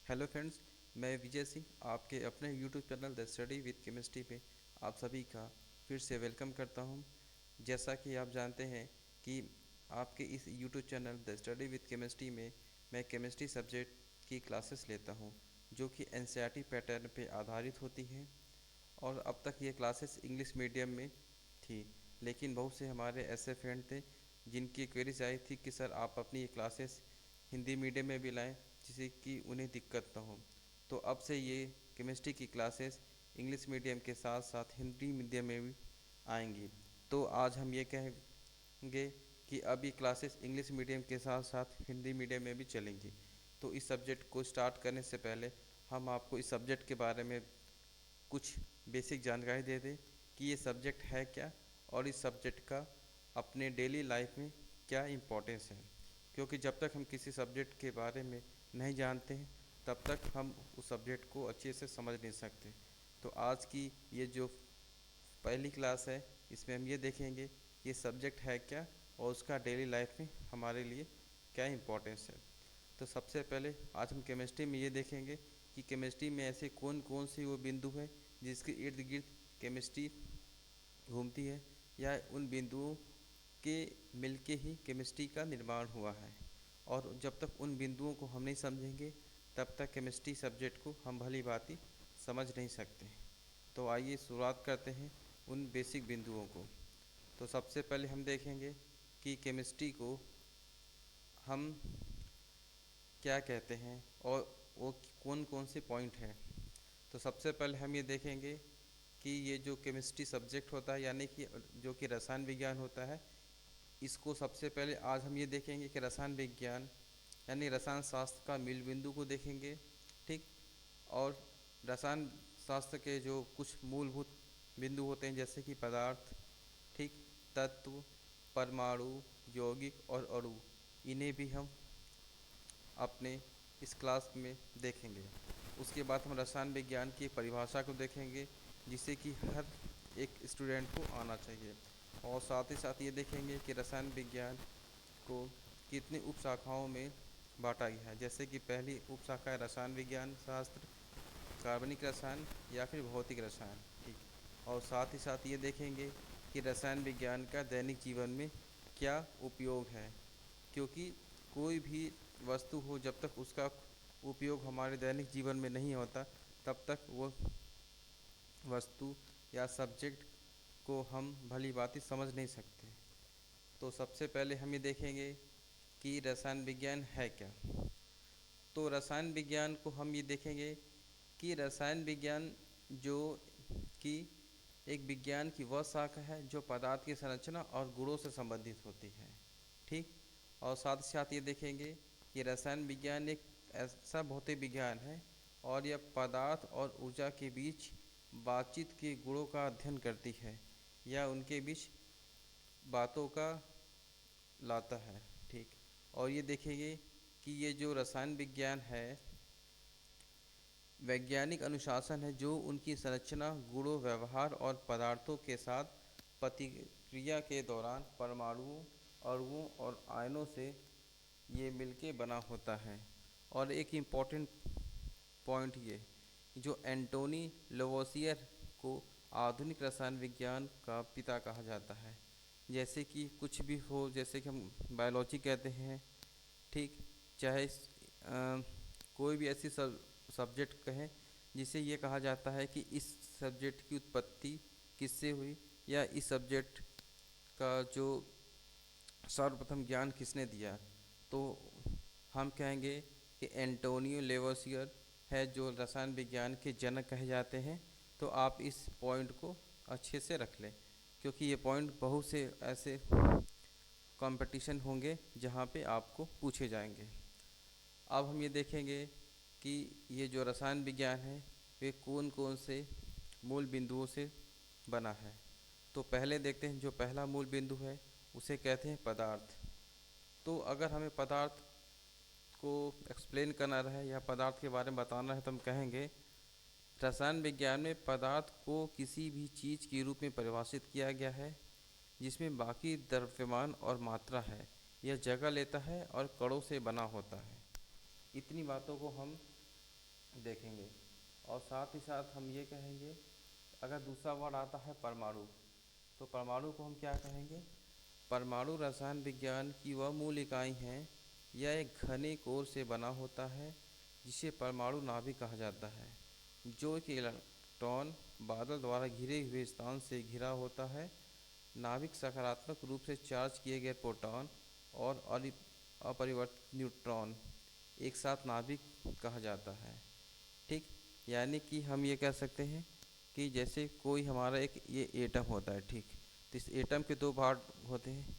Hello friends, मैं विजय सिंह आपके अपने YouTube channel the study with chemistry पे आप सभी का फिर से वेलकम करता हूं। जैसा कि आप जानते हैं कि आपके इस YouTube channel the study with chemistry में मैं केमिस्ट्री सब्जेक्ट की क्लासेस लेता हूं, जो कि एनसीईआरटी पैटर्न पे आधारित होती हैं। और अब तक ये क्लासेस इंग्लिश मीडियम में थी, लेकिन बहुत से हमारे ऐसे फ्रेंड थे जिनकी क्वेरीज आई थी कि सर आप अपनी ये क्लासेस हिंदी मीडियम में भी लाएं, जिससे कि उन्हें दिक्कत ना हो। तो अब से ये केमिस्ट्री की क्लासेस इंग्लिश मीडियम के साथ साथ हिंदी मीडियम में भी आएंगी। तो आज हम ये कहेंगे कि अब ये क्लासेस इंग्लिश मीडियम के साथ साथ हिंदी मीडियम में भी चलेंगी। तो इस सब्जेक्ट को स्टार्ट करने से पहले हम आपको इस सब्जेक्ट के बारे में कुछ बेसिक जानकारी दे दें कि ये सब्जेक्ट है क्या और इस सब्जेक्ट का अपने डेली लाइफ में क्या इम्पोर्टेंस है। क्योंकि जब तक हम किसी सब्जेक्ट के बारे में नहीं जानते हैं तब तक हम उस सब्जेक्ट को अच्छे से समझ नहीं सकते। तो आज की ये जो पहली क्लास है, इसमें हम ये देखेंगे कि ये सब्जेक्ट है क्या और उसका डेली लाइफ में हमारे लिए क्या इम्पोर्टेंस है। तो सबसे पहले आज हम केमिस्ट्री में ये देखेंगे कि केमिस्ट्री में ऐसे कौन कौन से वो बिंदु हैं जिसके इर्द गिर्द केमिस्ट्री घूमती है, या उन बिंदुओं के मिलके ही केमिस्ट्री का निर्माण हुआ है। और जब तक उन बिंदुओं को हम नहीं समझेंगे तब तक केमिस्ट्री सब्जेक्ट को हम भली भांति समझ नहीं सकते। तो आइए शुरुआत करते हैं उन बेसिक बिंदुओं को। तो सबसे पहले हम देखेंगे कि केमिस्ट्री को हम क्या कहते हैं और वो कौन कौन से पॉइंट हैं। तो सबसे पहले हम ये देखेंगे कि ये जो केमिस्ट्री सब्जेक्ट होता है, यानी कि जो कि रसायन विज्ञान होता है, इसको सबसे पहले आज हम ये देखेंगे कि रसायन विज्ञान यानी रसायन शास्त्र का मूल बिंदु को देखेंगे। ठीक। और रसायन शास्त्र के जो कुछ मूलभूत बिंदु होते हैं जैसे कि पदार्थ, ठीक, तत्व, परमाणु, यौगिक और अणु, इन्हें भी हम अपने इस क्लास में देखेंगे। उसके बाद हम रसायन विज्ञान की परिभाषा को देखेंगे जिसे कि हर एक स्टूडेंट को आना चाहिए। और साथ ही साथ ये देखेंगे कि रसायन विज्ञान को कितनी उपशाखाओं में बांटा गया है। जैसे कि पहली उपशाखा है रसायन विज्ञान शास्त्र, कार्बनिक रसायन या फिर भौतिक रसायन। ठीक। और साथ ही साथ ये देखेंगे कि रसायन विज्ञान का दैनिक जीवन में क्या उपयोग है, क्योंकि कोई भी वस्तु हो जब तक उसका उपयोग हमारे दैनिक जीवन में नहीं होता तब तक वो वस्तु या सब्जेक्ट को हम भली भांति समझ नहीं सकते। तो सबसे पहले हम ये देखेंगे कि रसायन विज्ञान है क्या। तो रसायन विज्ञान को हम ये देखेंगे कि रसायन विज्ञान जो कि एक विज्ञान की वह शाखा है जो पदार्थ की संरचना और गुणों से संबंधित होती है। ठीक। और साथ ही साथ ये देखेंगे कि रसायन विज्ञान एक ऐसा भौतिक विज्ञान है और यह पदार्थ और ऊर्जा के बीच बातचीत के गुणों का अध्ययन करती है या उनके बीच बातों का लाता है। ठीक। और ये देखेंगे कि ये जो रसायन विज्ञान है वैज्ञानिक अनुशासन है जो उनकी संरचना, गुणों, व्यवहार और पदार्थों के साथ प्रतिक्रिया के दौरान परमाणुओं, अणुओं और आयनों से ये मिलके बना होता है। और एक इम्पॉर्टेंट पॉइंट ये, जो एंटोनी लवोसियर को आधुनिक रसायन विज्ञान का पिता कहा जाता है। जैसे कि कुछ भी हो, जैसे कि हम बायोलॉजी कहते हैं, ठीक, चाहे कोई भी ऐसी सब्जेक्ट कहें जिसे ये कहा जाता है कि इस सब्जेक्ट की उत्पत्ति किससे हुई या इस सब्जेक्ट का जो सर्वप्रथम ज्ञान किसने दिया, तो हम कहेंगे कि एंटोनियो लेवोसियर है जो रसायन विज्ञान के जनक कहे जाते हैं। तो आप इस पॉइंट को अच्छे से रख लें, क्योंकि ये पॉइंट बहुत से ऐसे कंपटीशन होंगे जहाँ पे आपको पूछे जाएंगे। अब हम ये देखेंगे कि ये जो रसायन विज्ञान है वे कौन कौन से मूल बिंदुओं से बना है। तो पहले देखते हैं, जो पहला मूल बिंदु है उसे कहते हैं पदार्थ। तो अगर हमें पदार्थ को एक्सप्लेन करना रहे या पदार्थ के बारे में बताना है तो हम कहेंगे रसायन विज्ञान में पदार्थ को किसी भी चीज़ के रूप में परिभाषित किया गया है जिसमें बाकी द्रव्यमान और मात्रा है, यह जगह लेता है और कणों से बना होता है। इतनी बातों को हम देखेंगे। और साथ ही साथ हम ये कहेंगे, अगर दूसरा वर्ड आता है परमाणु, तो परमाणु को हम क्या कहेंगे? परमाणु रसायन विज्ञान की वह मूल इकाई है। यह एक घने कोर से बना होता है जिसे परमाणु नाभिक कहा जाता है, जो कि इलेक्ट्रॉन बादल द्वारा घिरे हुए स्थान से घिरा होता है। नाभिक सकारात्मक रूप से चार्ज किए गए प्रोटॉन और अपरिवर्तित न्यूट्रॉन एक साथ नाभिक कहा जाता है। ठीक, यानी कि हम ये कह सकते हैं कि जैसे कोई हमारा एक ये एटम होता है, ठीक, तो इस एटम के दो पार्ट होते हैं।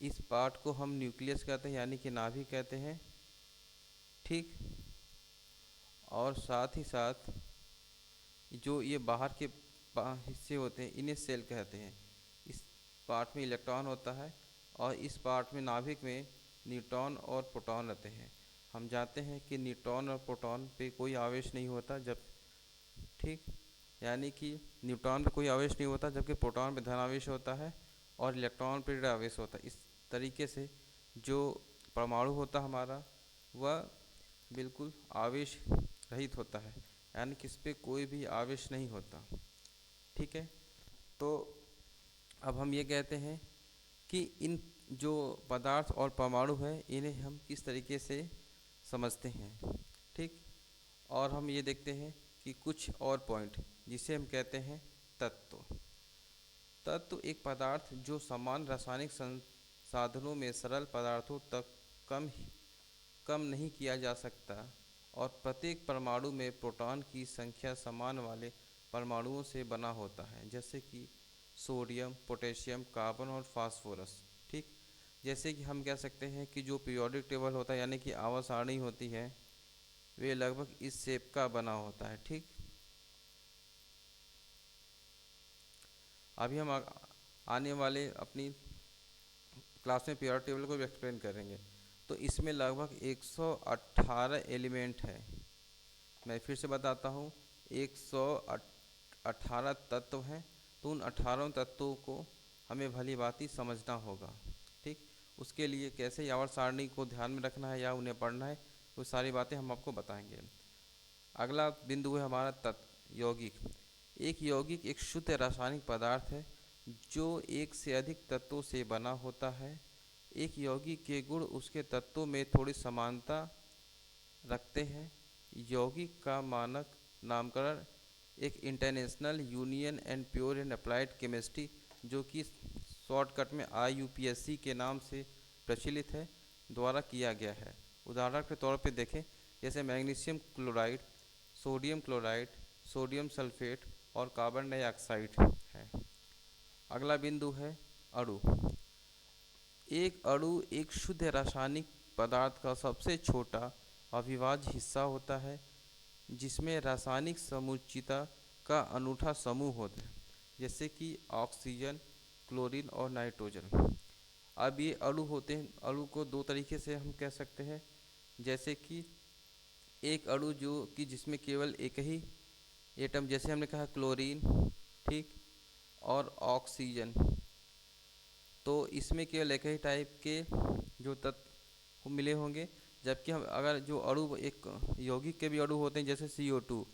इस पार्ट को हम न्यूक्लियस कहते हैं, यानी कि नाभिक कहते हैं। ठीक, और साथ ही साथ जो ये बाहर के हिस्से होते हैं इन्हें सेल कहते हैं। इस पार्ट में इलेक्ट्रॉन होता है और इस पार्ट में नाभिक में न्यूट्रॉन और प्रोटॉन रहते हैं। हम जानते हैं कि न्यूट्रॉन और प्रोटॉन पे कोई आवेश नहीं होता जब, ठीक, यानी कि न्यूट्रॉन पे कोई आवेश नहीं होता जबकि प्रोटॉन पे धन आवेश होता है और इलेक्ट्रॉन पे ऋण आवेश होता है। इस तरीके से जो परमाणु होता है हमारा, वह बिल्कुल आवेश रहित होता है, यानी कि इस पे कोई भी आवेश नहीं होता। ठीक है, तो अब हम ये कहते हैं कि इन जो पदार्थ और परमाणु है इन्हें हम किस तरीके से समझते हैं। ठीक, और हम ये देखते हैं कि कुछ और पॉइंट जिसे हम कहते हैं तत्व। तत्व एक पदार्थ जो समान रासायनिक संसाधनों में सरल पदार्थों तक कम नहीं किया जा सकता और प्रत्येक परमाणु में प्रोटॉन की संख्या समान वाले परमाणुओं से बना होता है, जैसे कि सोडियम, पोटेशियम, कार्बन और फास्फोरस। ठीक, जैसे कि हम कह सकते हैं कि जो पीरियोडिक टेबल होता है यानी कि आवर्त सारणी होती है, वे लगभग इस शेप का बना होता है। ठीक, अभी हम आने वाले अपनी क्लास में पीरियोडिक टेबल को भी एक्सप्लेन करेंगे। तो इसमें लगभग 118 एलिमेंट है। मैं फिर से बताता हूँ, 118 तत्व हैं। तो उन 18 तत्वों को हमें भली भांति समझना होगा। ठीक, उसके लिए कैसे आवर्त सारणी को ध्यान में रखना है या उन्हें पढ़ना है, वो सारी बातें हम आपको बताएंगे। अगला बिंदु है हमारा तत्व यौगिक। एक यौगिक एक शुद्ध रासायनिक पदार्थ है जो एक से अधिक तत्वों से बना होता है। एक यौगिक के गुण उसके तत्वों में थोड़ी समानता रखते हैं। यौगिक का मानक नामकरण एक international union and pure and applied chemistry, जो कि शॉर्टकट में IUPAC के नाम से प्रचलित है, द्वारा किया गया है। उदाहरण के तौर पे देखें, जैसे magnesium chloride, sodium chloride, sodium sulphate और कार्बन डाइऑक्साइड है। अगला बिंदु है अणु। एक अणु एक शुद्ध रासायनिक पदार्थ का सबसे छोटा अविभाज्य हिस्सा होता है जिसमें रासायनिक समुच्चयता का अनूठा समूह होता है, जैसे कि ऑक्सीजन, क्लोरीन और नाइट्रोजन। अब ये अणु होते हैं, अणु को दो तरीके से हम कह सकते हैं। जैसे कि एक अणु जो कि जिसमें केवल एक ही एटम, जैसे हमने कहा क्लोरीन, ठीक, और ऑक्सीजन, तो इसमें केवल एक ही टाइप के जो तत्व मिले होंगे। जबकि हम अगर जो अणु एक यौगिक के भी अणु होते हैं जैसे CO2,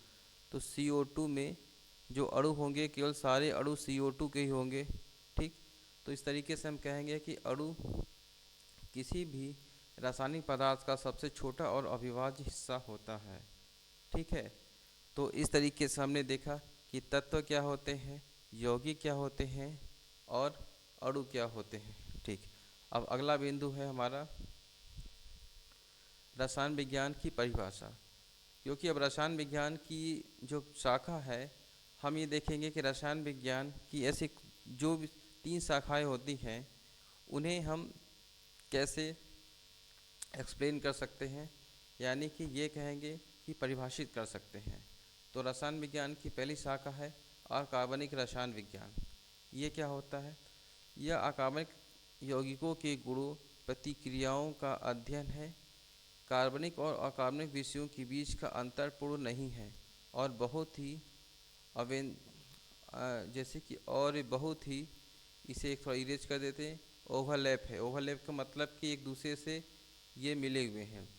तो CO2 में जो अणु होंगे केवल सारे अणु CO2 के ही होंगे। ठीक, तो इस तरीके से हम कहेंगे कि अणु किसी भी रासायनिक पदार्थ का सबसे छोटा और अविभाज्य हिस्सा होता है। ठीक है, तो इस तरीके से हमने देखा कि तत्व क्या होते हैं, यौगिक क्या होते हैं और अणु क्या होते हैं। ठीक, अब अगला बिंदु है हमारा रसायन विज्ञान की परिभाषा। क्योंकि अब रसायन विज्ञान की जो शाखा है, हम ये देखेंगे कि रसायन विज्ञान की ऐसी जो भी 3 शाखाएं होती हैं उन्हें हम कैसे एक्सप्लेन कर सकते हैं, यानी कि ये कहेंगे कि परिभाषित कर सकते हैं। तो रसायन विज्ञान की पहली शाखा है अकार्बनिक रसायन विज्ञान। ये क्या होता है? यह अकार्बनिक यौगिकों के गुणों, प्रतिक्रियाओं का अध्ययन है। कार्बनिक और अकार्बनिक विषयों के बीच का अंतर पूर्ण नहीं है और बहुत ही अवेन जैसे कि और बहुत ही, इसे एक थोड़ा इरेज कर देते हैं, ओवरलैप है। ओवरलैप का मतलब कि एक दूसरे से ये मिले हुए हैं।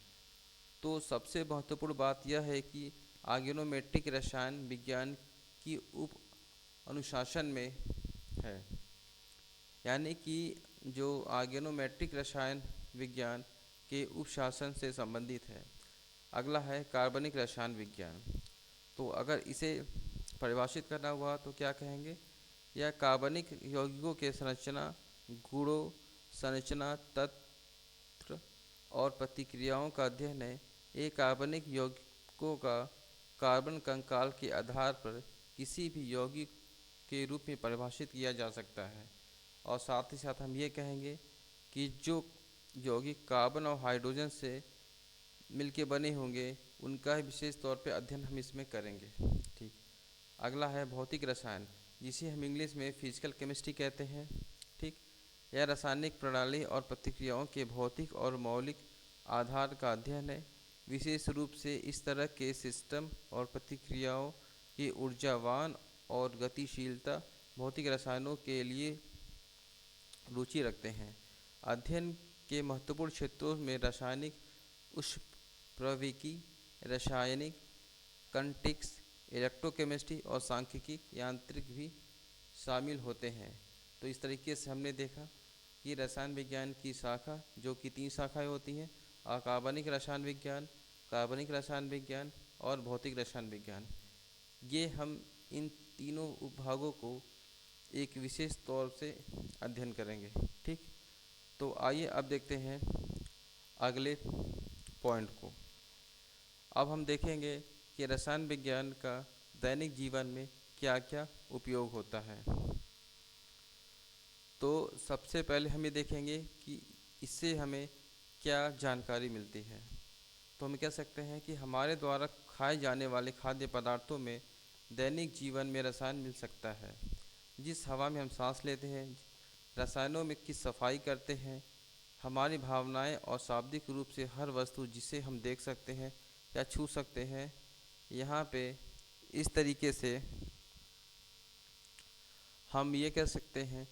तो सबसे महत्वपूर्ण बात यह है कि ऑर्गेनोमेट्रिक रसायन विज्ञान की उप अनुशासन में है, यानी कि जो ऑर्गेनोमेट्रिक रसायन विज्ञान के उपशासन से संबंधित है। अगला है कार्बनिक रसायन विज्ञान। तो अगर इसे परिभाषित करना हुआ तो क्या कहेंगे, यह कार्बनिक यौगिकों के संरचना गुणों, संरचना तंत्र और प्रतिक्रियाओं का अध्ययन है। एक कार्बनिक यौगिकों का कार्बन कंकाल के आधार पर किसी भी यौगिक के रूप में परिभाषित किया जा सकता है। और साथ ही साथ हम ये कहेंगे कि जो यौगिक कार्बन और हाइड्रोजन से मिलके बने होंगे उनका विशेष तौर पे अध्ययन हम इसमें करेंगे। ठीक, अगला है भौतिक रसायन, जिसे हम इंग्लिश में फिजिकल केमिस्ट्री कहते हैं। ठीक, यह रासायनिक प्रणाली और प्रतिक्रियाओं के भौतिक और मौलिक आधार का अध्ययन है। विशेष रूप से इस तरह के सिस्टम और प्रतिक्रियाओं की ऊर्जावान और गतिशीलता भौतिक रसायनों के लिए रुचि रखते हैं। अध्ययन के महत्वपूर्ण क्षेत्रों में रासायनिक ऊष्मप्रवैगिकी, रासायनिक कंटिक्स, इलेक्ट्रोकेमिस्ट्री और सांख्यिकी यांत्रिक भी शामिल होते हैं। तो इस तरीके से हमने देखा कि रसायन विज्ञान की शाखा, जो कि 3 शाखाएं होती हैं, अकार्बनिक रसायन विज्ञान, कार्बनिक रसायन विज्ञान और भौतिक रसायन विज्ञान। ये हम इन तीनों उपभागों को एक विशेष तौर से अध्ययन करेंगे। ठीक, तो आइए अब देखते हैं अगले पॉइंट को। अब हम देखेंगे कि रसायन विज्ञान का दैनिक जीवन में क्या क्या उपयोग होता है। तो सबसे पहले हम ये देखेंगे कि इससे हमें क्या जानकारी मिलती है। तो हम कह सकते हैं कि हमारे द्वारा खाए जाने वाले खाद्य पदार्थों में दैनिक जीवन में रसायन मिल सकता है। जिस हवा में हम सांस लेते हैं, रसायनों में की सफाई करते हैं। हमारी भावनाएं और शाब्दिक रूप से हर वस्तु जिसे हम देख सकते हैं या छू सकते हैं, यहाँ पे इस तरीके से हम ये कह सकते हैं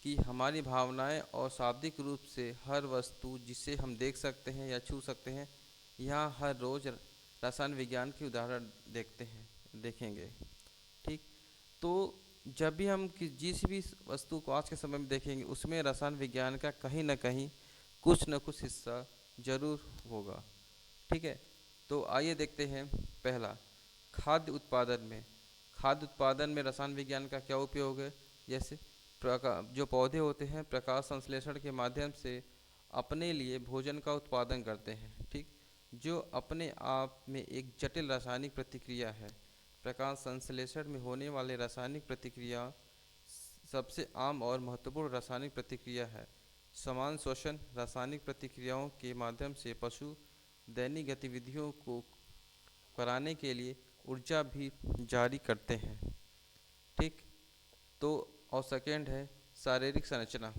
कि हमारी भावनाएं और शाब्दिक रूप से हर वस्तु जिसे हम देख सकते हैं या छू सकते हैं, यहाँ हर रोज़ रसायन विज्ञान के उदाहरण देखेंगे। ठीक, तो जब भी हम जिस भी वस्तु को आज के समय में देखेंगे उसमें रसायन विज्ञान का कहीं ना कहीं कुछ न कुछ हिस्सा जरूर होगा। ठीक है, तो आइए देखते हैं। पहला, खाद्य उत्पादन में रसायन विज्ञान का क्या उपयोग है। जैसे जो पौधे होते हैं प्रकाश संश्लेषण के माध्यम से अपने लिए भोजन का उत्पादन करते हैं। ठीक, जो अपने आप में एक जटिल रासायनिक प्रतिक्रिया है। प्रकाश संश्लेषण में होने वाले रासायनिक प्रतिक्रिया सबसे आम और महत्वपूर्ण रासायनिक प्रतिक्रिया है। समान श्वसन रासायनिक प्रतिक्रियाओं के माध्यम से पशु दैनिक गतिविधियों को कराने के लिए ऊर्जा भी जारी करते हैं। ठीक, तो और सेकेंड है शारीरिक संरचना।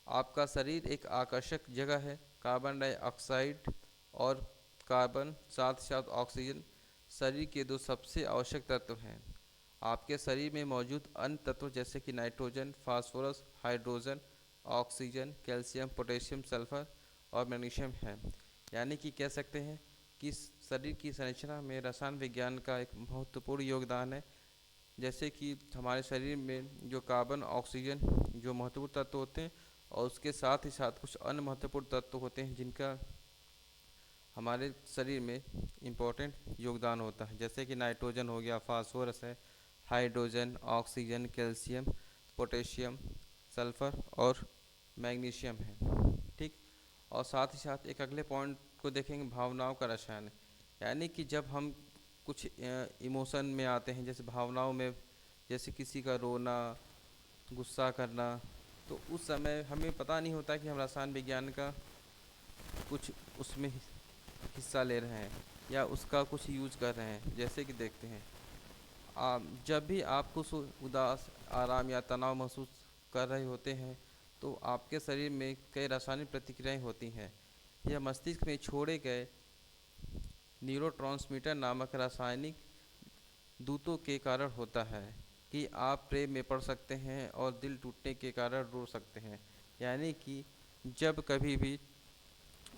आपका शरीर एक आकर्षक जगह है। कार्बन डाइऑक्साइड और कार्बन साथ साथ ऑक्सीजन शरीर के 2 सबसे आवश्यक तत्व हैं। आपके शरीर में मौजूद अन्य तत्व जैसे कि nitrogen, phosphorus, hydrogen, oxygen, calcium, potassium, sulphur और मैग्नीशियम है। यानी कि कह सकते हैं कि शरीर की संरचना में रसायन विज्ञान का एक महत्वपूर्ण योगदान है। जैसे कि हमारे शरीर में जो कार्बन, ऑक्सीजन जो महत्वपूर्ण तत्व होते हैं और उसके साथ ही साथ कुछ अन्य महत्वपूर्ण तत्व होते हैं जिनका हमारे शरीर में इम्पोर्टेंट योगदान होता है। जैसे कि नाइट्रोजन हो गया, फास्फोरस है, hydrogen, oxygen, calcium, potassium, sulphur और मैग्नीशियम है। ठीक, और साथ ही साथ एक अगले पॉइंट को देखेंगे, भावनाओं का रसायन। यानी कि जब हम कुछ इमोशन में आते हैं, जैसे भावनाओं में, जैसे किसी का रोना, गुस्सा करना, तो उस समय हमें पता नहीं होता कि हम रसायन विज्ञान का कुछ उसमें हिस्सा ले रहे हैं या उसका कुछ यूज कर रहे हैं। जैसे कि देखते हैं, जब भी आप कुछ उदास, आराम या तनाव महसूस कर रहे होते हैं तो आपके शरीर में कई रासायनिक प्रतिक्रियाएं होती हैं। यह मस्तिष्क में छोड़े गए न्यूरोट्रांसमीटर नामक रासायनिक दूतों के कारण होता है कि आप प्रेम में पड़ सकते हैं और दिल टूटने के कारण रो सकते हैं। यानी कि जब कभी भी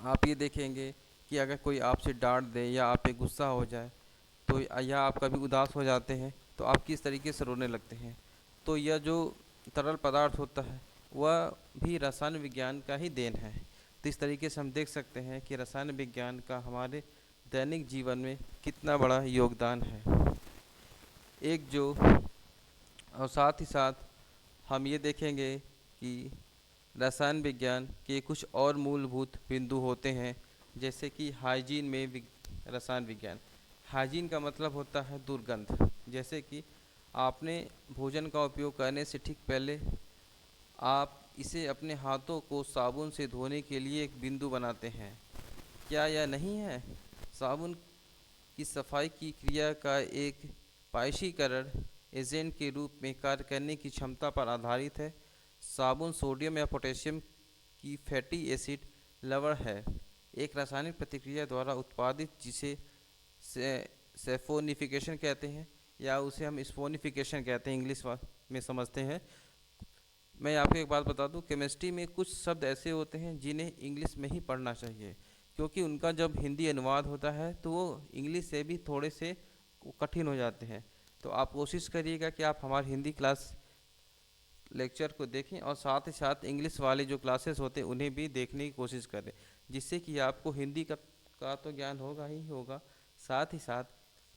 आप ये देखेंगे कि अगर कोई आपसे डांट दे या आप पे गुस्सा हो जाए तो या आप कभी उदास हो जाते हैं तो आप किस तरीके से रोने लगते हैं। तो यह जो तरल पदार्थ होता है वह भी रसायन विज्ञान का ही देन है। तो इस तरीके से हम देख सकते हैं कि रसायन विज्ञान का हमारे दैनिक जीवन में कितना बड़ा योगदान है। एक जो और साथ ही साथ हम ये देखेंगे कि रसायन विज्ञान के कुछ और मूलभूत बिंदु होते हैं, जैसे कि हाइजीन में रसायन विज्ञान। हाइजीन का मतलब होता है दुर्गंध। जैसे कि आपने भोजन का उपयोग करने से ठीक पहले आप इसे अपने हाथों को साबुन से धोने के लिए एक बिंदु बनाते हैं, क्या यह नहीं है? साबुन की सफाई की क्रिया का एक पायशीकरण एजेंट के रूप में कार्य करने की क्षमता पर आधारित है। साबुन सोडियम या पोटेशियम की फैटी एसिड लवण है, एक रासायनिक प्रतिक्रिया द्वारा उत्पादित, जिसे सेफोनिफिकेशन कहते हैं या उसे हम स्फोनिफिकेशन कहते हैं, इंग्लिश में समझते हैं। मैं आपको एक बात बता दूं, केमिस्ट्री में कुछ शब्द ऐसे होते हैं जिन्हें इंग्लिश में ही पढ़ना चाहिए, क्योंकि उनका जब हिंदी अनुवाद होता है तो वो इंग्लिश से भी थोड़े से कठिन हो जाते हैं। तो आप कोशिश करिएगा कि आप हमारी हिंदी क्लास लेक्चर को देखें और साथ ही साथ इंग्लिश वाले जो क्लासेस होते हैं उन्हें भी देखने की कोशिश करें, जिससे कि आपको हिंदी का तो ज्ञान होगा ही होगा, साथ ही साथ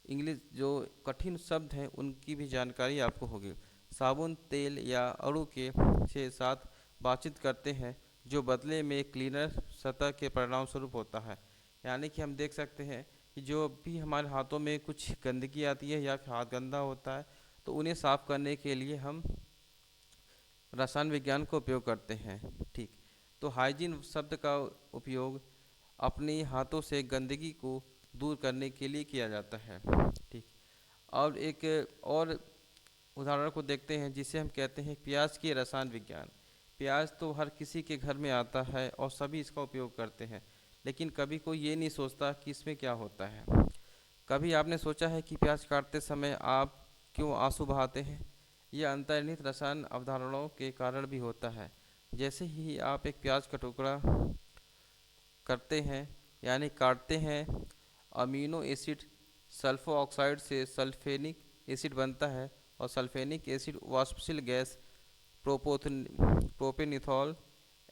इंग्लिश जो कठिन शब्द हैं उनकी भी जानकारी आपको होगी। साबुन तेल या अणु के साथ बातचीत करते हैं, जो बदले में क्लीनर सतह के परिणाम स्वरूप होता है। यानी कि हम देख सकते हैं कि जो भी हमारे हाथों में कुछ गंदगी आती है या हाथ गंदा होता है तो उन्हें साफ़ करने के लिए हम रसायन विज्ञान का उपयोग करते हैं। ठीक, तो हाइजीन शब्द का उपयोग अपने हाथों से गंदगी को दूर करने के लिए किया जाता है। ठीक, और एक और उदाहरण को देखते हैं जिसे हम कहते हैं प्याज के रसायन विज्ञान। प्याज तो हर किसी के घर में आता है और सभी इसका उपयोग करते हैं, लेकिन कभी कोई ये नहीं सोचता कि इसमें क्या होता है। कभी आपने सोचा है कि प्याज काटते समय आप क्यों आंसू बहाते हैं? यह अंतर्निहित रसायन अवधारणाओं के कारण भी होता है। जैसे ही आप एक प्याज का टुकड़ा करते हैं यानी काटते हैं, अमीनो एसिड सल्फो ऑक्साइड से सल्फेनिक एसिड बनता है और सल्फेनिक एसिड वाष्पशील गैस प्रोपेनिथॉल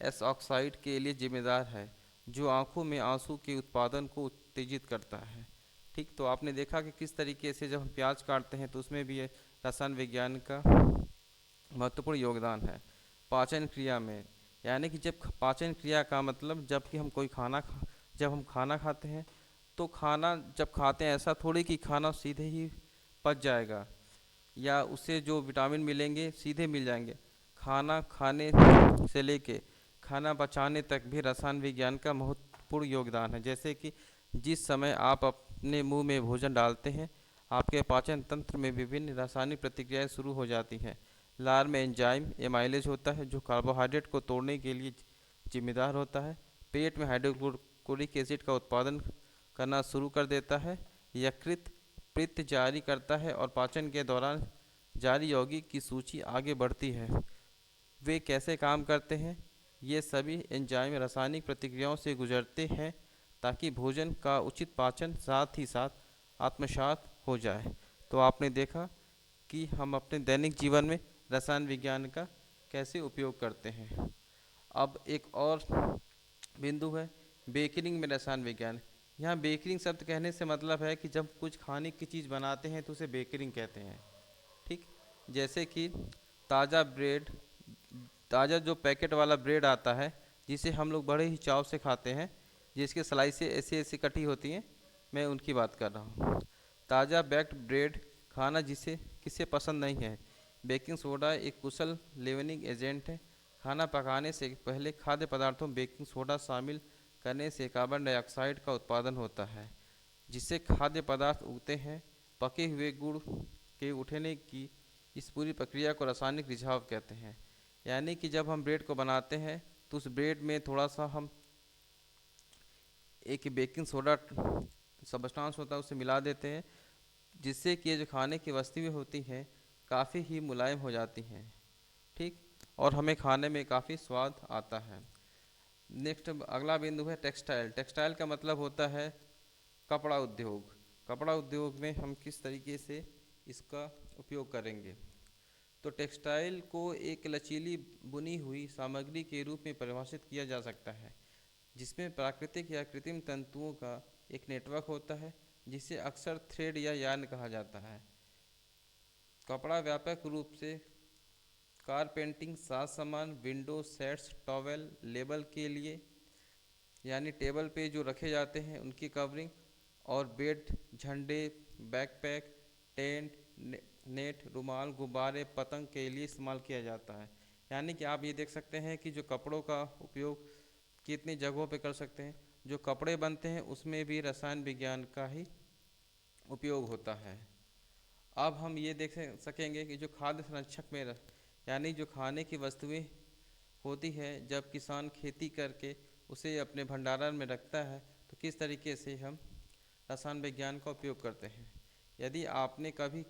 एस ऑक्साइड के लिए जिम्मेदार है, जो आंखों में आंसू के उत्पादन को उत्तेजित करता है। ठीक, तो आपने देखा कि किस तरीके से जब हम प्याज काटते हैं तो उसमें भी रसायन विज्ञान का महत्वपूर्ण योगदान है। पाचन क्रिया में, यानी कि जब पाचन क्रिया का मतलब जब हम खाना खाते हैं तो खाना जब खाते हैं ऐसा थोड़ी कि खाना सीधे ही पच जाएगा या उससे जो विटामिन मिलेंगे सीधे मिल जाएंगे। खाना खाने से लेके खाना पचाने तक भी रसायन विज्ञान का महत्वपूर्ण योगदान है। जैसे कि जिस समय आप अपने मुंह में भोजन डालते हैं, आपके पाचन तंत्र में विभिन्न रासायनिक प्रतिक्रियाएं शुरू हो जाती हैं। लार में एंजाइम एमाइलेज होता है जो कार्बोहाइड्रेट को तोड़ने के लिए जिम्मेदार होता है। पेट में हाइड्रोक्लोरिक एसिड का उत्पादन करना शुरू कर देता है। यकृत पित्त जारी करता है और पाचन के दौरान जारी यौगिक की सूची आगे बढ़ती है। वे कैसे काम करते हैं? ये सभी एंजाइम रासायनिक प्रतिक्रियाओं से गुजरते हैं ताकि भोजन का उचित पाचन साथ ही साथ आत्मसात हो जाए। तो आपने देखा कि हम अपने दैनिक जीवन में रसायन विज्ञान का कैसे उपयोग करते हैं। अब एक और बिंदु है बेकिंग में रसायन विज्ञान। यहाँ बेकिंग शब्द कहने से मतलब है कि जब कुछ खाने की चीज़ बनाते हैं तो उसे बेकिंग कहते हैं। ठीक, जैसे कि ताज़ा ब्रेड, ताज़ा जो पैकेट वाला ब्रेड आता है जिसे हम लोग बड़े ही चाव से खाते हैं, जिसके स्लाइसें ऐसी ऐसी कटी होती हैं, मैं उनकी बात कर रहा हूँ। ताज़ा बेक्ड ब्रेड खाना जिसे किसे पसंद नहीं है। बेकिंग सोडा एक कुशल लेवनिंग एजेंट है। खाना पकाने से पहले खाद्य पदार्थों में बेकिंग सोडा शामिल करने से कार्बन डाइऑक्साइड का उत्पादन होता है, जिससे खाद्य पदार्थ उगते हैं। पके हुए गुड़ के उठने की इस पूरी प्रक्रिया को रासायनिक रिझाव कहते हैं। यानी कि जब हम ब्रेड को बनाते हैं तो उस ब्रेड में थोड़ा सा हम एक बेकिंग सोडा सब्सटेंस होता है उसे मिला देते हैं, जिससे कि ये जो खाने की वस्तुएं होती हैं काफ़ी ही मुलायम हो जाती हैं। ठीक, और हमें खाने में काफ़ी स्वाद आता है। नेक्स्ट अगला बिंदु है टेक्सटाइल। टेक्सटाइल का मतलब होता है कपड़ा उद्योग। कपड़ा उद्योग में हम किस तरीके से इसका उपयोग करेंगे। तो टेक्सटाइल को एक लचीली बुनी हुई सामग्री के रूप में परिभाषित किया जा सकता है जिसमें प्राकृतिक या कृत्रिम तंतुओं का एक नेटवर्क होता है जिसे अक्सर थ्रेड या यार्न कहा जाता है। कपड़ा व्यापक रूप से कारपेंटिंग, साज सामान, विंडो सेट्स, टॉवेल, लेबल के लिए यानी टेबल पे जो रखे जाते हैं उनकी कवरिंग, और बेड, झंडे, बैकपैक, टेंट, नेट, रुमाल, गुब्बारे, पतंग के लिए इस्तेमाल किया जाता है। यानी कि आप ये देख सकते हैं कि जो कपड़ों का उपयोग कितनी जगहों पे कर सकते हैं। जो कपड़े बनते हैं उसमें भी रसायन विज्ञान का ही उपयोग होता है। अब हम ये देख सकेंगे कि जो खाद्य संरक्षक में यानी जो खाने की वस्तुएं होती है, जब किसान खेती करके उसे अपने भंडारण में रखता है तो किस तरीके से हम रसायन विज्ञान का उपयोग करते हैं। यदि आपने कभी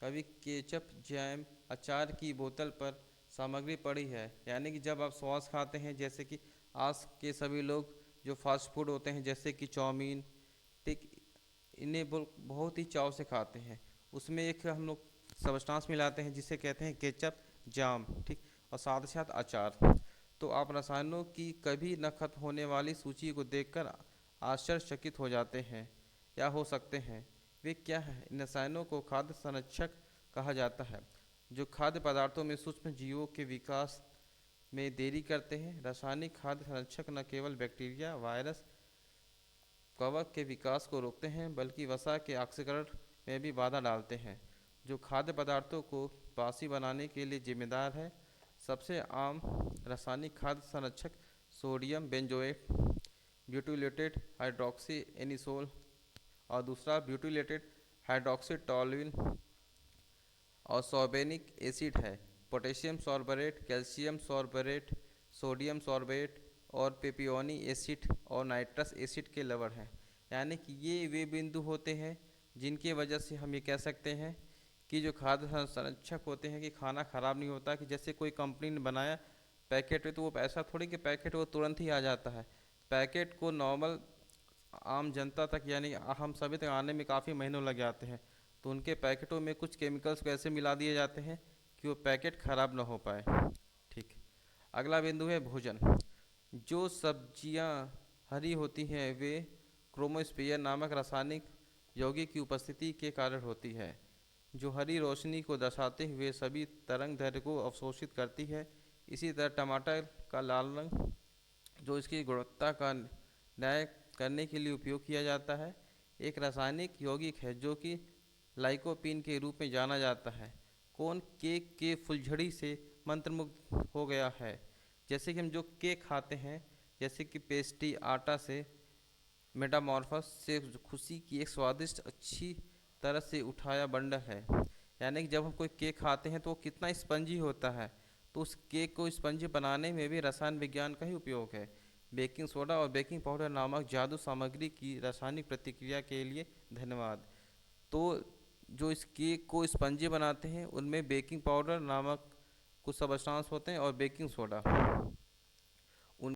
कभी केचप, जैम, अचार की बोतल पर सामग्री पड़ी है, यानी कि जब आप सॉस खाते हैं, जैसे कि आज के सभी लोग जो फास्ट फूड होते हैं जैसे कि चाउमीन, ठीक, इन्हें बहुत ही चाव से खाते हैं। उसमें एक हम लोग सब्सटेंस मिलाते हैं जिसे कहते हैं केचप, जाम, ठीक, और साथ ही साथ अचार। तो आप रसायनों की कभी न खत्म होने वाली सूची को देखकर आश्चर्यचकित हो जाते हैं या हो सकते हैं। वे क्या है? इन रसायनों को खाद्य संरक्षक कहा जाता है जो खाद्य पदार्थों में सूक्ष्म जीवों के विकास में देरी करते हैं। रासायनिक खाद्य संरक्षक न केवल बैक्टीरिया, वायरस, कवक के विकास को रोकते हैं बल्कि वसा के ऑक्सीकरण में भी बाधा डालते हैं जो खाद्य पदार्थों को बासी बनाने के लिए जिम्मेदार है। सबसे आम रासायनिक खाद्य संरक्षक sodium benzoate, butylated hydroxy anisole, और दूसरा ब्यूटिलेटेड हाइड्रोक्सी टॉलुइन और सॉर्बेनिक एसिड है। पोटेशियम सॉर्बरेट, कैल्शियम सॉर्बरेट, सोडियम सॉर्बेट और पेपियोनी एसिड और नाइट्रस एसिड के लवण हैं। यानी कि ये वे बिंदु होते हैं जिनकी वजह से हम ये कह सकते हैं कि जो खाद्य संरक्षक होते हैं कि खाना ख़राब नहीं होता। कि जैसे कोई कंपनी ने बनाया पैकेट है तो वो ऐसा थोड़ी कि पैकेट वो तुरंत ही आ जाता है। पैकेट को नॉर्मल आम जनता तक यानी हम सभी तक आने में काफ़ी महीनों लग जाते हैं। तो उनके पैकेटों में कुछ केमिकल्स कैसे मिला दिए जाते हैं कि वो पैकेट ख़राब ना हो पाए। ठीक, अगला बिंदु है भोजन। जो सब्जियां हरी होती हैं वे क्रोमोस्फियर नामक रासायनिक यौगिक की उपस्थिति के कारण होती है जो हरी रोशनी को दर्शाते हुए सभी तरंग दैर्ध्य को अवशोषित करती है। इसी तरह टमाटर का लाल रंग जो इसकी गुणवत्ता का न्याय करने के लिए उपयोग किया जाता है, एक रासायनिक यौगिक है जो कि लाइकोपीन के रूप में जाना जाता है। कौन केक के फुलझड़ी से मंत्रमुग्ध हो गया है। जैसे कि हम जो केक खाते हैं, जैसे कि पेस्ट्री, आटा से मेटामॉर्फस से खुशी की एक स्वादिष्ट अच्छी तरह से उठाया बंडल है। यानी कि जब हम कोई केक खाते हैं तो वो कितना स्पंजी होता है। तो उस केक को स्पंजी बनाने में भी रसायन विज्ञान का ही उपयोग है। बेकिंग सोडा और बेकिंग पाउडर नामक जादू सामग्री की रासायनिक प्रतिक्रिया के लिए धन्यवाद। तो जो इस केक को स्पंजी बनाते हैं उनमें बेकिंग पाउडर नामक कुछ सब्सटेंस होते हैं और बेकिंग सोडा।